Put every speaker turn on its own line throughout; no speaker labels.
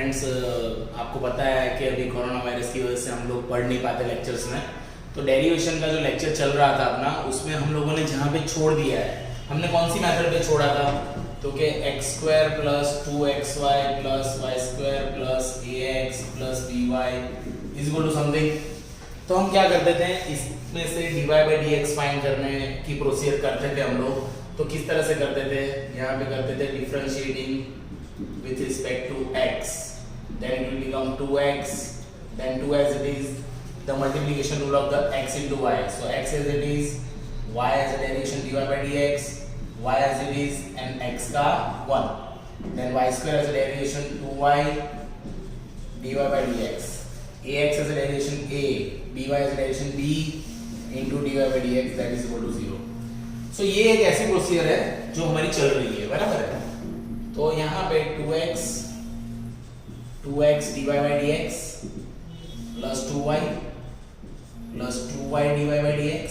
Friends, आपको पता है कि अभी कोरोना वायरस की वजह से हम लोग पढ़ नहीं पाते लेक्चर्स में। तो डेरिवेशन का जो लेक्चर चल रहा था अपना, उसमें हम लोगों ने जहाँ पे छोड़ दिया है, हमने कौन सी मेथड पे छोड़ा था? तो कि x square plus 2xy plus y square plus ax plus by is equal to something. तो हम क्या करते थे, इसमें से dy बाई dx फाइंड करने की प्रोसीजर करते थे हम लोग। तो किस तरह से करते थे? यहाँ पे करते थे differentiating with respect to x, then it will become 2x, then 2 as it is the multiplication rule of the x into y. So x as it is, y as a derivation dy by dx, y as it is and x का 1, then y square as a derivation 2y dy by dx, ax as a derivation a, by as a derivation b into dy by dx that is equal to 0. So ये एक ऐसी procedure है जो हमारी चल रही है, बराबर है। तो यहाँ पे 2x dy by dx plus 2y plus 2y dy by dx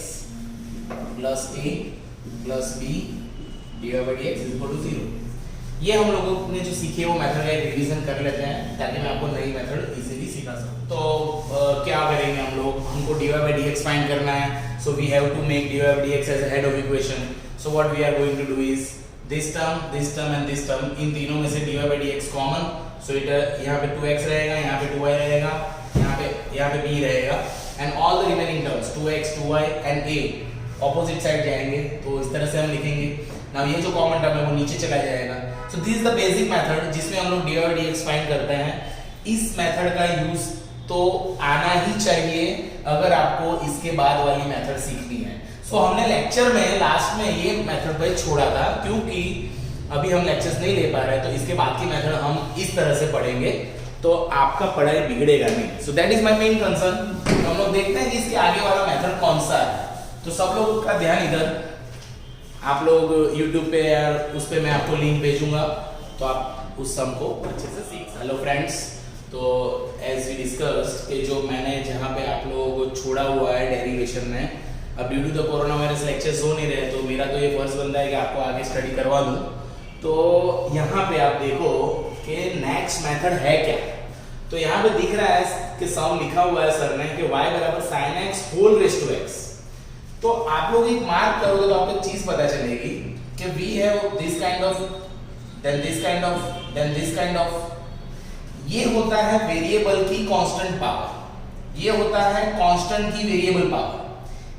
plus a plus b dy by dx is equal to 0। ये हम लोगों ने जो सीखे वो मेथड का रिवीजन कर लेते हैं ताकि मैं आपको नई मेथड इजीली सिखा सकूं। तो क्या करेंगे हम लोग? हमको dy by dx फाइंड करना है, so we have to make dy by dx as a head of equation. So what we are going to do is this term and this term, इन तीनों में से dy by dx common, so it यहाँ पे 2x रहेगा, यहाँ पे 2y रहेगा, यहाँ पे b रहेगा, and all the remaining terms 2x 2y and a opposite side जाएंगे। तो इस तरह से हम लिखेंगे। Now ये जो कॉमन टर्म है वो नीचे चला जाएगा। So this is the basic method जिसमें हम लोग dy by dx फाइंड करते हैं। इस मेथड का यूज तो आना ही चाहिए अगर आपको इसके बाद वाली मेथड सीखनी है। सो हमने लेक्चर में लास्ट में ये मेथड पे छोड़ा था क्योंकि अभी हम लेक्चर्स नहीं ले पा रहे, तो इसके बाद की मेथड हम इस तरह से पढ़ेंगे तो आपका पढ़ाई बिगड़ेगा नहीं। So that is my main concern. हम लोग देखते हैं कि इसके आगे वाला मेथड कौन सा है। तो सब लोग का ध्यान इधर, आप लोग YouTube पे या उस पे मैं आपको लिंक भेजूंगा तो आप उस सम को अच्छे से सीख। हेलो फ्रेंड्स, तो एज वी डिस्कस्ड कि जो मैंने जहाँ पे आप लोग छोड़ा हुआ है डेरिवेशन में, अब due to the corona virus lectures हो नहीं रहे तो मेरा तो ये फर्ज बनता है कि आपको आगे स्टडी करवा दूँ। तो यहाँ पे आप देखो कि नेक्स्ट मेथड है क्या। तो यहाँ पे दिख रहा है कि सम लिखा हुआ है सर ने कि y बराबर sin x whole raise to x। तो आप लोग एक मार्क करोगे तो आपको एक चीज पता चलेगी कि we have this kind of, then this kind of, then this kind of. ये होता है वेरिएबल की कांस्टेंट पावर, ये होता है कांस्टेंट की वेरिएबल पावर,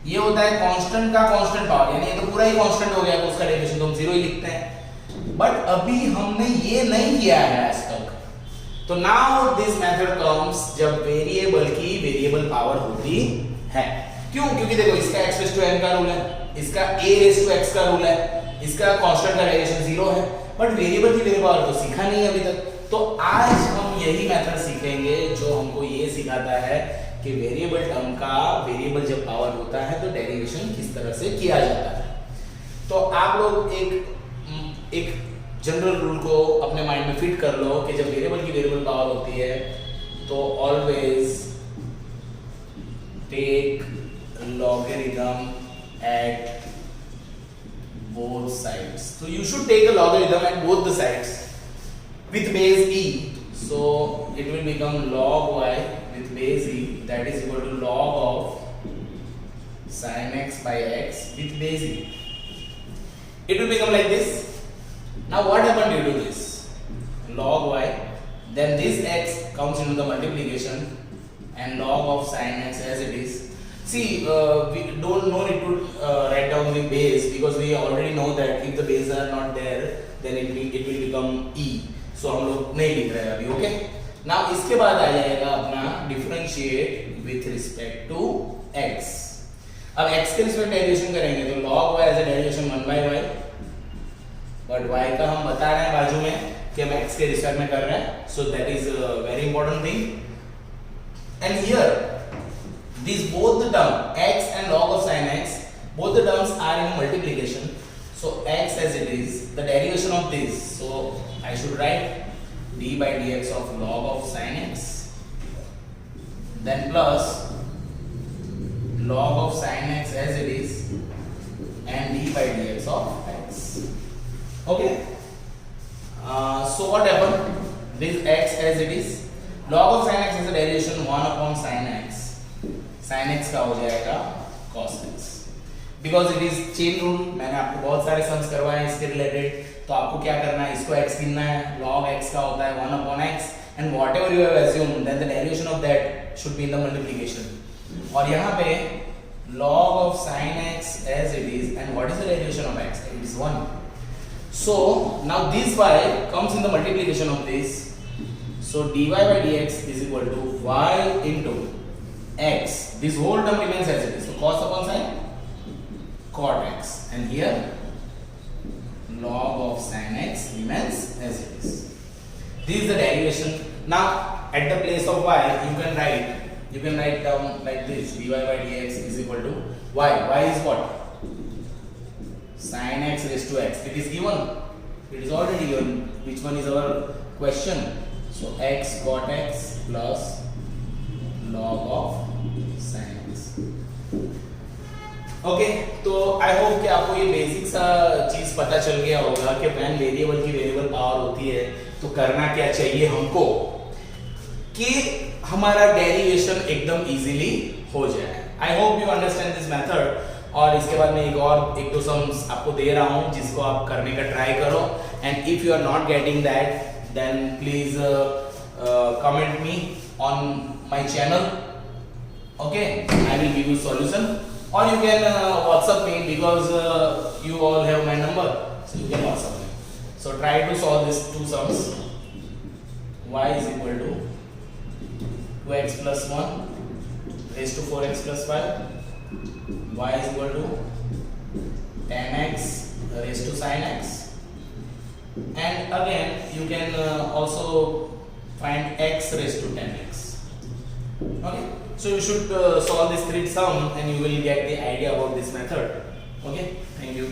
ये होता है कांस्टेंट का कांस्टेंट पावर, यानी ये तो पूरा ही कांस्टेंट हो गया तो उसका डेरिवेशन तो हम 0 ही लिखते हैं। बट अभी हमने ये नहीं किया है आज तक। तो नाउ दिस मेथड कम्स जब वेरिएबल की वेरिएबल पावर होती है। क्यों? क्योंकि देखो इसका x रेज़ टू n का रूल है, इसका a रेज़ टू x का रूल है, इसका कांस्टेंट का डेरिवेशन 0 है, बट वेरिएबल की वेरिएबल पावर तो सीखा नहीं अभी तक। तो आज हम यही मेथड सीखेंगे जो हमको ये सिखाता है कि वेरिएबल टर्म का वेरिएबल जब पावर होता है तो डेरिवेशन किस तरह से किया जाता है। तो आप लोग एक जनरल रूल को अपने माइंड में फिट कर लो कि जब वेरिएबल की वेरिएबल पावर होती है तो always take logarithm at both sides. So you should take a logarithm at both the sides with base e. So it will become log y with base e, that is equal to log of sin x by x with base e. It will become like this. Now what happened due to this? Log y, then this x comes into the multiplication and log of sin x as it is. See, we don't know it to write down the base because we already know that if the bases are not there then it will become e. So हम लोग नहीं लिख रहे हैं अभी, okay. Now इसके बाद आ जाएगा अपना differentiate with respect to x। अब x के रिस्पेक्ट डेरिवेशन करेंगे तो log y as a derivation 1 by y, but y का हम बता रहे हैं बाजू में कि हम x के रिस्पेक्ट में कर रहे हैं। So that is very important thing. And here these both the term x and log of sin x, both the terms are in multiplication. So x as it is, the derivation of this, so I should write d by dx of log of sin x, then plus log of sin x as it is and d by dx of x, okay। So what happened? This x as it is. Log of sin x is a derivation 1 upon sin x. sin x का हो जाएगा cos x. Because it is chain rule, मैंने आपको बहुत सारे sums करवाए हैं इसके रिलेटेड, तो आपको क्या करना है, इसको x गिनना है. log x का होता है 1 upon x, and whatever you have assumed, then the derivation of that should be in the multiplication. और यहाँ पे log of sin x as it is, and what is the derivation of x? It is 1. So now this y comes in the multiplication of this. So dy by dx is equal to y into x. This whole term remains as it is. So cos upon sin cot x, and here log of sin x remains as it is. This is the derivation. Now at the place of y you can write down like this: dy by dx is equal to y. Y is what? Sin x raised to x. It is given. It is already given. Which one is our question? So x cot x plus log of sin x. Okay, तो I hope कि आपको ये basic सा चीज पता चल गया होगा कि व्हेन वेरिएबल की वेरिएबल पावर होती है तो करना क्या चाहिए हमको कि हमारा डेरिवेशन एकदम इजीली हो जाए. I hope you understand this method. और इसके बाद मैं एक दो सम्स आपको दे रहा हूं जिसको आप करने का ट्राई करो. And if you are not getting that, then please comment me on my channel. Okay, I will give you solution, और you can WhatsApp me because you all have my number, so you can WhatsApp me. So try to solve these two sums. Y is equal to 2x plus 1 raised to 4x plus 5. Y is equal to 10x raised to sin x. And again you can also find x raised to 10x. Okay, so you should solve this three sum and you will get the idea about this method. Okay, thank you.